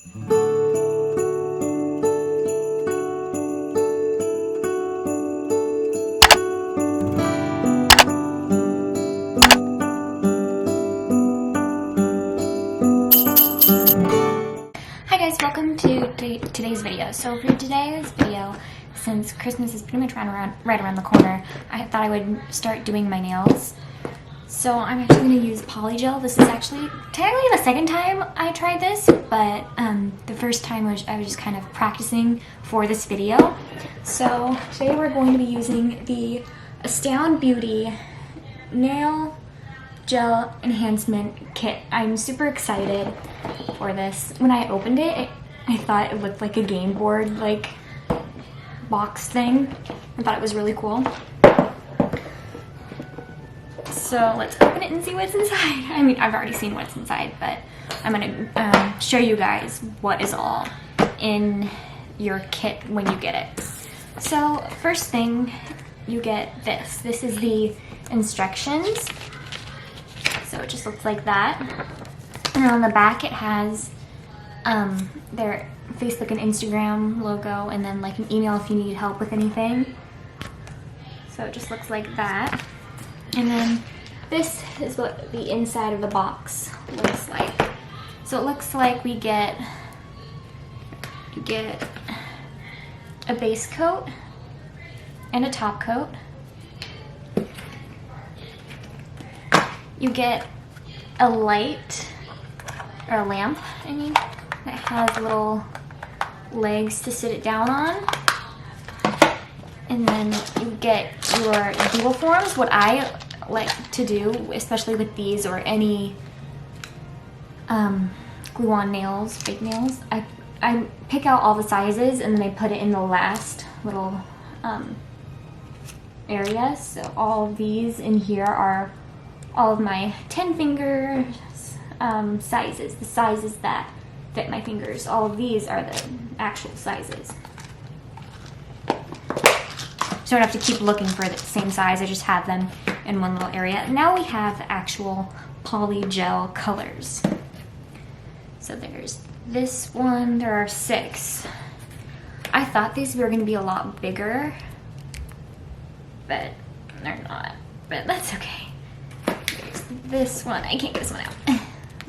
Hi guys, welcome to today's video. So for today's video, since Christmas is pretty much right around the corner, I thought I would start doing my nails. So I'm actually going to use polygel. This is actually technically the second time I tried this, but the first time I was just kind of practicing for this video. So today we're going to be using the Astound Beauty Nail Gel Enhancement Kit. I'm super excited for this. When I opened it, I thought it looked like a game board like box thing. I thought it was really cool. So let's open it and see what's inside. I mean, I've already seen what's inside, but I'm gonna show you guys what is all in your kit when you get it. So first thing, you get this. This is the instructions. So it just looks like that. And on the back it has their Facebook and Instagram logo, and then like an email if you need help with anything. So it just looks like that. And then this is what the inside of the box looks like. So it looks like you get a base coat and a top coat. You get a light, or a lamp, I mean, that has little legs to sit it down on. And then you get your dual forms. What I like to do, especially with these or any glue-on nails, fake nails, I pick out all the sizes and then I put it in the last little area. So all of these in here are all of my 10 fingers sizes, the sizes that fit my fingers. All of these are the actual sizes. So I don't have to keep looking for the same size, I just have them in one little area. Now we have the actual polygel colors. So there's this one, there are 6. I thought these were gonna be a lot bigger, but they're not, but that's okay. There's this one, I can't get this one out.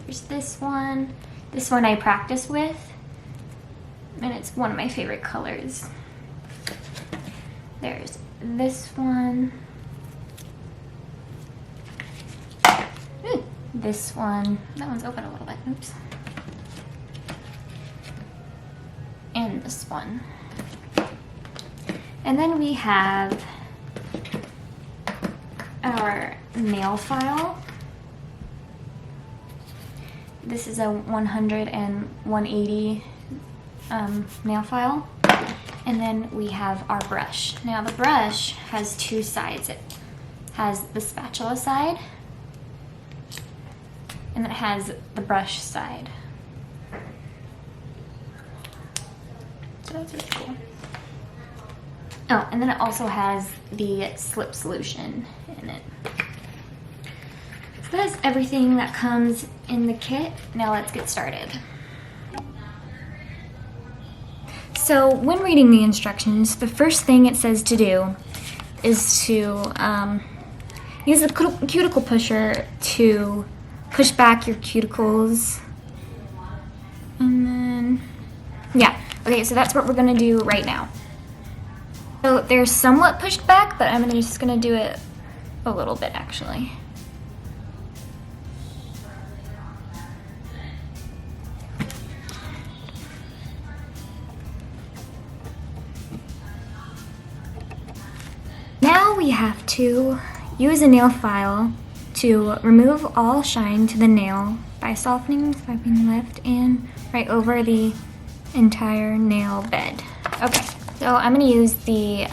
There's this one I practice with, and it's one of my favorite colors. There's this one. This one. That one's open a little bit. Oops. And this one. And then we have our nail file. This is a 100 and 180 nail file. And then we have our brush. Now the brush has 2 sides. It has the spatula side, and then it has the brush side. So that's really cool. Oh, and then it also has the slip solution in it. So that's everything that comes in the kit. Now let's get started. So when reading the instructions, the first thing it says to do is to use a cuticle pusher to push back your cuticles. And then, yeah, okay, so that's what we're gonna do right now. So they're somewhat pushed back, but I'm just gonna do it a little bit actually. Now we have to use a nail file to remove all shine to the nail by softening, swiping left and right over the entire nail bed. Okay, so I'm going to use the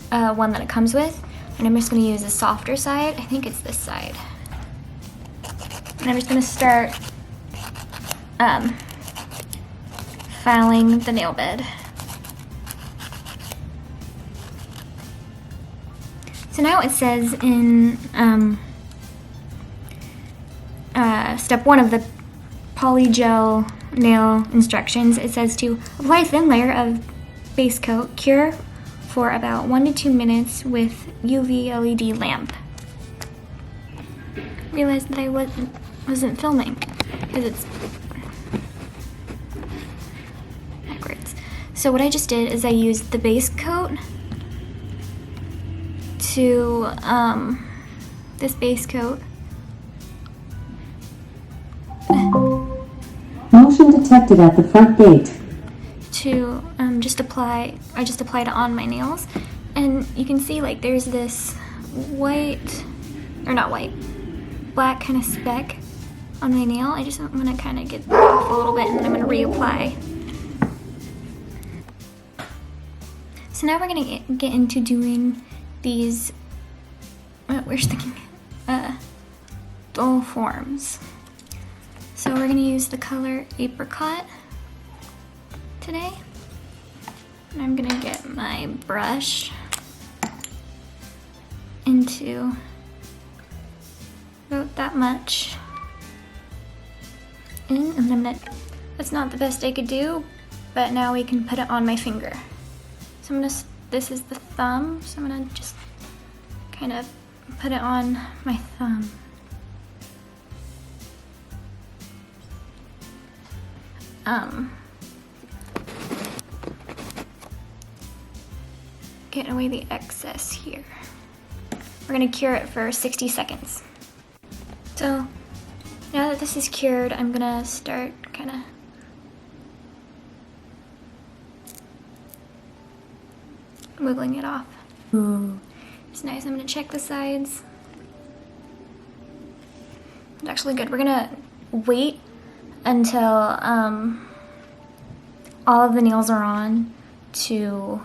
one that it comes with, and I'm just going to use the softer side. I think it's this side. And I'm just going to start filing the nail bed. So now it says in step 1 of the polygel nail instructions, it says to apply a thin layer of base coat, cure for about 1 to 2 minutes with UV LED lamp. Realized that I wasn't filming because it's backwards. So what I just did is I used the base coat to this base coat. Motion detected at the front gate. To I just applied it on my nails, and you can see like there's this black kind of speck on my nail. I just want to kind of get that off a little bit, and then I'm going to reapply. So now we're going to get into doing these, dull forms. So we're going to use the color Apricot today. And I'm going to get my brush into about that much in, and then that's not the best I could do, but now we can put it on my finger. So this is the thumb, so I'm gonna just kind of put it on my thumb. Get away the excess here. We're gonna cure it for 60 seconds. So now that this is cured, I'm gonna start kind of wiggling it off. Ooh, it's nice. I'm gonna check the sides. It's actually good. We're gonna wait until all of the nails are on to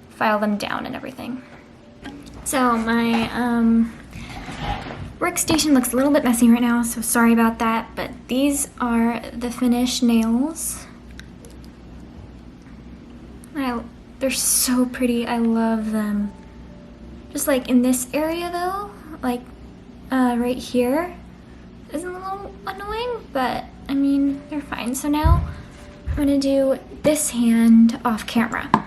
file them down and everything. So my workstation looks a little bit messy right now, so sorry about that, but these are the finished nails. They're so pretty. I love them. Just like in this area though, like right here is a little annoying, but I mean, they're fine. So now I'm gonna do this hand off camera.